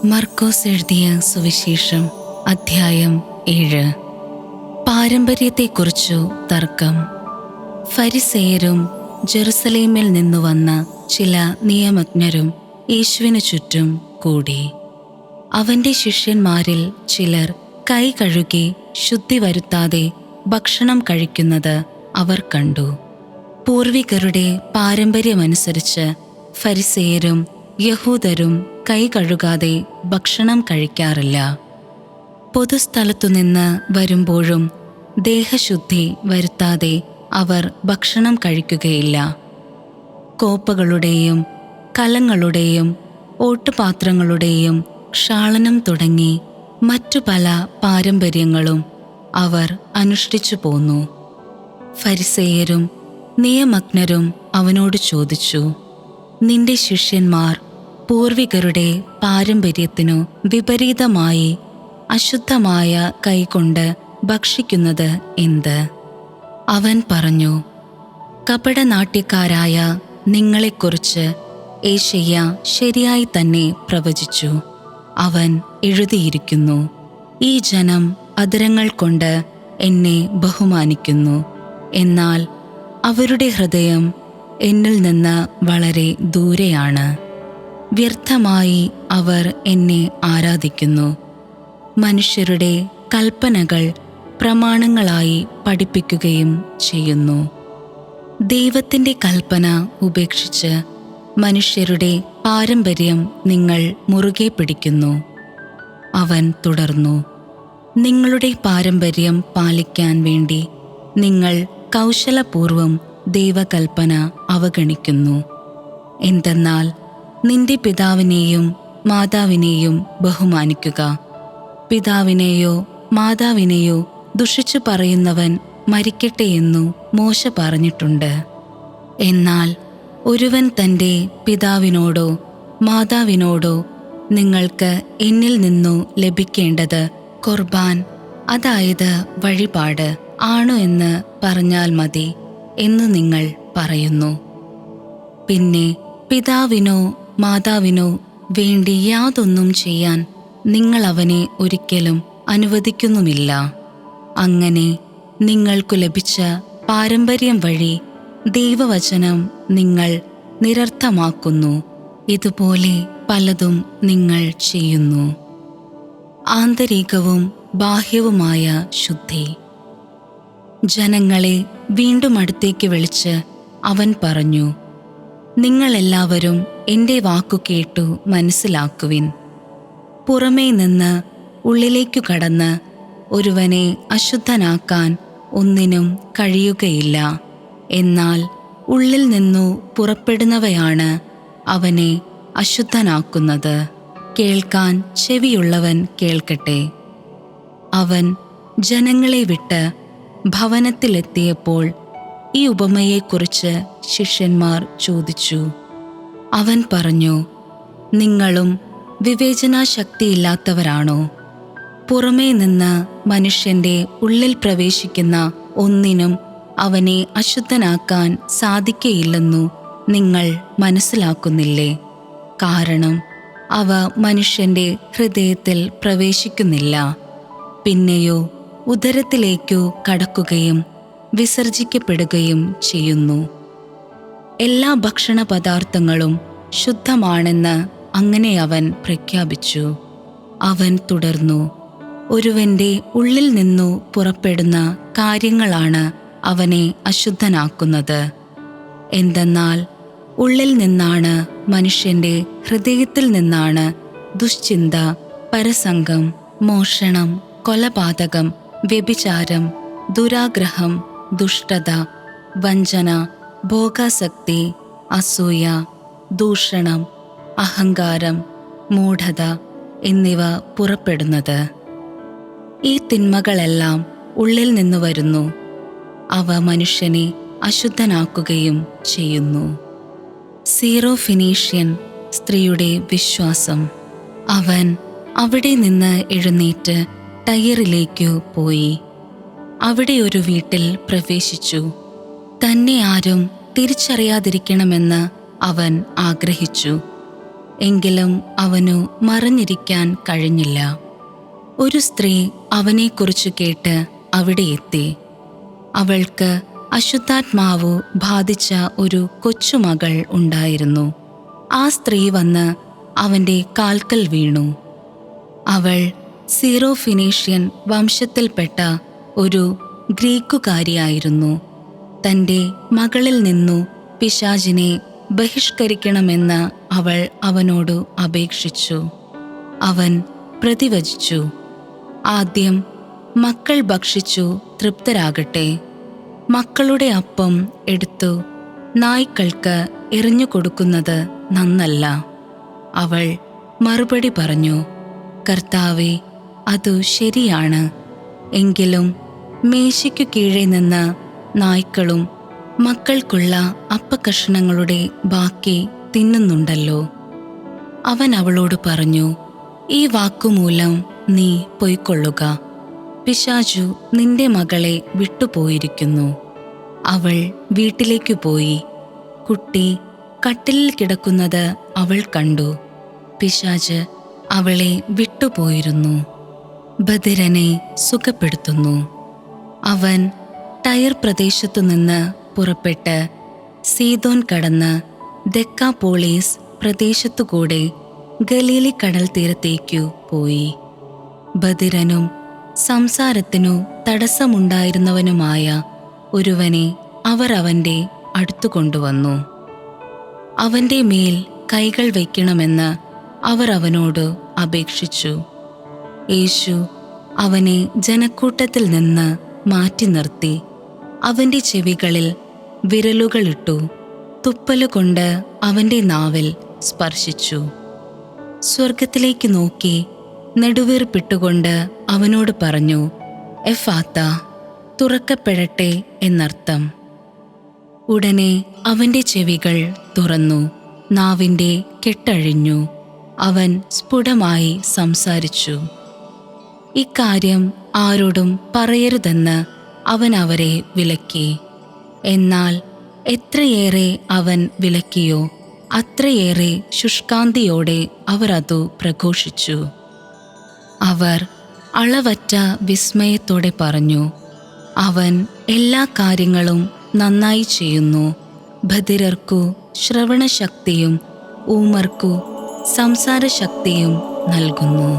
മർക്കോസ് എഴുതിയ സുവിശേഷം അധ്യായം 7. പാരമ്പര്യത്തെക്കുറിച്ചു തർക്കം. ഫരിസേയരും ജെറുസലേമിൽ നിന്നു വന്ന ചില നിയമജ്ഞരും യേശുവിനു ചുറ്റും കൂടി. അവന്റെ ശിഷ്യന്മാരിൽ ചിലർ കൈ കഴുകി ശുദ്ധി വരുത്താതെ ഭക്ഷണം കഴിക്കുന്നത് അവർ കണ്ടു. പൂർവികരുടെ പാരമ്പര്യമനുസരിച്ച് ഫരിസേയരും യഹൂദരും കൈ കഴുകാതെ ഭക്ഷണം കഴിക്കാറില്ല. പൊതുസ്ഥലത്തുനിന്ന് വരുമ്പോഴും ദേഹശുദ്ധി വരുത്താതെ അവർ ഭക്ഷണം കഴിക്കുകയില്ല. കോപ്പകളുടെയും കലങ്ങളുടെയും ഓട്ടുപാത്രങ്ങളുടെയും ക്ഷാളനം തുടങ്ങി മറ്റു പല പാരമ്പര്യങ്ങളും അവർ അനുഷ്ഠിച്ചു പോന്നു. ഫരിസേയരും നിയമജ്ഞരും അവനോട് ചോദിച്ചു, നിന്റെ ശിഷ്യന്മാർ പൂർവികരുടെ പാരമ്പര്യത്തിനു വിപരീതമായി അശുദ്ധമായ കൈകൊണ്ട് ഭക്ഷിക്കുന്നത് എന്ത്? അവൻ പറഞ്ഞു, കപടനാട്യക്കാരായ നിങ്ങളെക്കുറിച്ച് യേശയ്യാ ശരിയായി തന്നെ പ്രവചിച്ചു. അവൻ എഴുതിയിരിക്കുന്നു, ഈ ജനം അധരങ്ങൾ കൊണ്ട് എന്നെ ബഹുമാനിക്കുന്നു, എന്നാൽ അവരുടെ ഹൃദയം എന്നിൽ നിന്ന് വളരെ ദൂരെയാണ്. വ്യർത്ഥമായി അവർ എന്നെ ആരാധിക്കുന്നു. മനുഷ്യരുടെ കൽപ്പനകൾ പ്രമാണങ്ങളായി പഠിപ്പിക്കുകയും ചെയ്യുന്നു. ദൈവത്തിൻ്റെ കൽപ്പന ഉപേക്ഷിച്ച് മനുഷ്യരുടെ പാരമ്പര്യം നിങ്ങൾ മുറുകെ പിടിക്കുന്നു. അവൻ തുടർന്നു, നിങ്ങളുടെ പാരമ്പര്യം പാലിക്കാൻ വേണ്ടി നിങ്ങൾ കൗശലപൂർവം ദൈവകൽപ്പന അവഗണിക്കുന്നു. എന്തെന്നാൽ നിന്റെ പിതാവിനെയും മാതാവിനെയും ബഹുമാനിക്കുക, പിതാവിനെയോ മാതാവിനെയോ ദുഷിച്ചു പറയുന്നവൻ മരിക്കട്ടെ എന്നു മോശ പറഞ്ഞിട്ടുണ്ട്. എന്നാൽ ഒരുവൻ തൻ്റെ പിതാവിനോടോ മാതാവിനോടോ നിങ്ങൾക്ക് എന്നിൽ നിന്നു ലഭിക്കേണ്ടത് ഖുർബാൻ, അതായത് വഴിപാട് ആണു എന്ന് പറഞ്ഞാൽ മതി എന്നു നിങ്ങൾ പറയുന്നു. പിന്നെ പിതാവിനോ മാതാവിനോ വേണ്ടി യാതൊന്നും ചെയ്യാൻ നിങ്ങൾ അവനെ ഒരിക്കലും അനുവദിക്കുന്നുമില്ല. അങ്ങനെ നിങ്ങൾക്കു ലഭിച്ച പാരമ്പര്യം വഴി ദൈവവചനം നിങ്ങൾ നിരർത്ഥമാക്കുന്നു. ഇതുപോലെ പലതും നിങ്ങൾ ചെയ്യുന്നു. ആന്തരികവും ബാഹ്യവുമായ ശുദ്ധി. ജനങ്ങളെ വീണ്ടും അടുത്തേക്ക് വിളിച്ച് അവൻ പറഞ്ഞു, നിങ്ങളെല്ലാവരും എൻ്റെ വാക്കു കേട്ടു മനസ്സിലാക്കുവിൻ. പുറമേ നിന്ന് ഉള്ളിലേക്കു കടന്ന് ഒരുവനെ അശുദ്ധനാക്കാൻ ഒന്നിനും കഴിയുകയില്ല. എന്നാൽ ഉള്ളിൽ നിന്നു പുറപ്പെടുന്നവയാണ് അവനെ അശുദ്ധനാക്കുന്നത്. കേൾക്കാൻ ചെവിയുള്ളവൻ കേൾക്കട്ടെ. അവൻ ജനങ്ങളെ വിട്ട് ഭവനത്തിലെത്തിയപ്പോൾ ഈ ഉപമയെക്കുറിച്ച് ശിഷ്യന്മാർ ചോദിച്ചു. അവൻ പറഞ്ഞു, നിങ്ങളും വിവേചനാശക്തിയില്ലാത്തവരാണോ? പുറമേ നിന്ന് മനുഷ്യൻ്റെ ഉള്ളിൽ പ്രവേശിക്കുന്ന ഒന്നിനും അവനെ അശുദ്ധനാക്കാൻ സാധിക്കയില്ലെന്നു നിങ്ങൾ മനസ്സിലാക്കുന്നില്ലേ? കാരണം അവ മനുഷ്യൻ്റെ ഹൃദയത്തിൽ പ്രവേശിക്കുന്നില്ല, പിന്നെയോ ഉദരത്തിലേക്കു കടക്കുകയും വിസർജിക്കപ്പെടുകയും ചെയ്യുന്നു. എല്ലാ ഭക്ഷണ പദാർത്ഥങ്ങളും ശുദ്ധമാണെന്ന് അങ്ങനെ അവൻ പ്രഖ്യാപിച്ചു. അവൻ തുടർന്നു, ഒരുവന്റെ ഉള്ളിൽ നിന്നു പുറപ്പെടുന്ന കാര്യങ്ങളാണ് അവനെ അശുദ്ധനാക്കുന്നത്. എന്തെന്നാൽ ഉള്ളിൽ നിന്നാണ്, മനുഷ്യന്റെ ഹൃദയത്തിൽ നിന്നാണ് ദുശ്ചിന്ത, പരസംഗം, മോഷണം, കൊലപാതകം, വ്യഭിചാരം, ദുരാഗ്രഹം, ദുഷ്ടത, വഞ്ചന, ഭോഗാസക്തി, അസൂയ, ദൂഷണം, അഹങ്കാരം, മൂഢത എന്നിവ പുറപ്പെടുന്നത്. ഈ തിന്മകളെല്ലാം ഉള്ളിൽ നിന്നു വരുന്നു. അവ മനുഷ്യനെ അശുദ്ധനാക്കുകയും ചെയ്യുന്നു. സീറോഫിനീഷ്യൻ സ്ത്രീയുടെ വിശ്വാസം. അവൻ അവിടെ നിന്ന് എഴുന്നേറ്റ് ടയറിലേക്കു പോയി. അവിടെ ഒരു വീട്ടിൽ പ്രവേശിച്ചു. തന്നെ ആരും തിരിച്ചറിയാതിരിക്കണമെന്ന് അവൻ ആഗ്രഹിച്ചു. എങ്കിലും അവനു മറഞ്ഞിരിക്കാൻ കഴിഞ്ഞില്ല. ഒരു സ്ത്രീ അവനെക്കുറിച്ച് കേട്ട് അവിടെ എത്തി. അവൾക്ക് അശുദ്ധാത്മാവ് ബാധിച്ച ഒരു കൊച്ചുമകൾ ഉണ്ടായിരുന്നു. ആ സ്ത്രീ വന്ന് അവൻ്റെ കാൽക്കൽ വീണു. അവൾ സീറോഫിനീഷ്യൻ വംശത്തിൽപ്പെട്ട ഒരു ഗ്രീക്കുകാരിയായിരുന്നു. തൻ്റെ മകളിൽ നിന്നു പിശാചിനെ ബഹിഷ്കരിക്കണമെന്ന് അവൾ അവനോട് അപേക്ഷിച്ചു. അവൻ പ്രതിവചിച്ചു, ആദ്യം മക്കൾ ഭക്ഷിച്ചു തൃപ്തരാകട്ടെ. മക്കളുടെ അപ്പം എടുത്തു നായ്ക്കൾക്ക് എറിഞ്ഞു കൊടുക്കുന്നത് നന്നല്ല. അവൾ മറുപടി പറഞ്ഞു, കർത്താവേ, അതു ശരിയാണ്. എങ്കിലും മേശയ്ക്കു കീഴെ നിന്ന് നായ്ക്കളും മക്കൾക്കുള്ള അപ്പക്കഷണങ്ങളുടെ ബാക്കി തിന്നുന്നുണ്ടല്ലോ. അവൻ അവളോട് പറഞ്ഞു, ഈ വാക്കുമൂലം നീ പൊയ്ക്കൊള്ളുക. പിശാചു നിന്റെ മകളെ വിട്ടുപോയിരിക്കുന്നു. അവൾ വീട്ടിലേക്കു പോയി. കുട്ടി കട്ടിലിൽ കിടക്കുന്നത് അവൾ കണ്ടു. പിശാച് അവളെ വിട്ടുപോയിരുന്നു. ബധിരനെ സുഖപ്പെടുത്തുന്നു. അവൻ ടയർ പ്രദേശത്തുനിന്ന് പുറപ്പെട്ട് സീദോൻ കടന്ന് ദെക്കാപോളീസ് പ്രദേശത്തുകൂടെ ഗലീലി കടൽ തീരത്തേക്കു പോയി. ബധിരനും സംസാരത്തിനു തടസ്സമുണ്ടായിരുന്നവനുമായ ഒരുവനെ അവർ അവൻ്റെ അടുത്തു കൊണ്ടുവന്നു. അവൻ്റെ മേൽ കൈകൾ വയ്ക്കണമെന്ന് അവർ അവനോട് അപേക്ഷിച്ചു. യേശു അവനെ ജനക്കൂട്ടത്തിൽ നിന്ന് മാറ്റി നിർത്തി അവൻ്റെ ചെവികളിൽ വിരലുകളിട്ടു തുപ്പലുകൊണ്ട് അവൻ്റെ നാവിൽ സ്പർശിച്ചു. സ്വർഗത്തിലേക്ക് നോക്കി നെടുവീർപ്പിട്ടുകൊണ്ട് അവനോട് പറഞ്ഞു, എഫാത്ത, തുറക്കപ്പെടട്ടെ എന്നർത്ഥം. ഉടനെ അവൻ്റെ ചെവികൾ തുറന്നു, നാവിൻ്റെ കെട്ടഴിഞ്ഞു. അവൻ സ്ഫുടമായി സംസാരിച്ചു. ഇക്കാര്യം ആരോടും പറയരുതെന്ന് അവൻ അവരെ വിലക്കി. എന്നാൽ എത്രയേറെ അവൻ വിലക്കിയോ അത്രയേറെ ശുഷ്കാന്തിയോടെ അവർ അതു പ്രഘോഷിച്ചു. അവർ അളവറ്റ വിസ്മയത്തോടെ പറഞ്ഞു, അവൻ എല്ലാ കാര്യങ്ങളും നന്നായി ചെയ്യുന്നു. ബധിരർക്കു ശ്രവണശക്തിയും ഊമർക്കു സംസാരശക്തിയും നൽകുന്നു.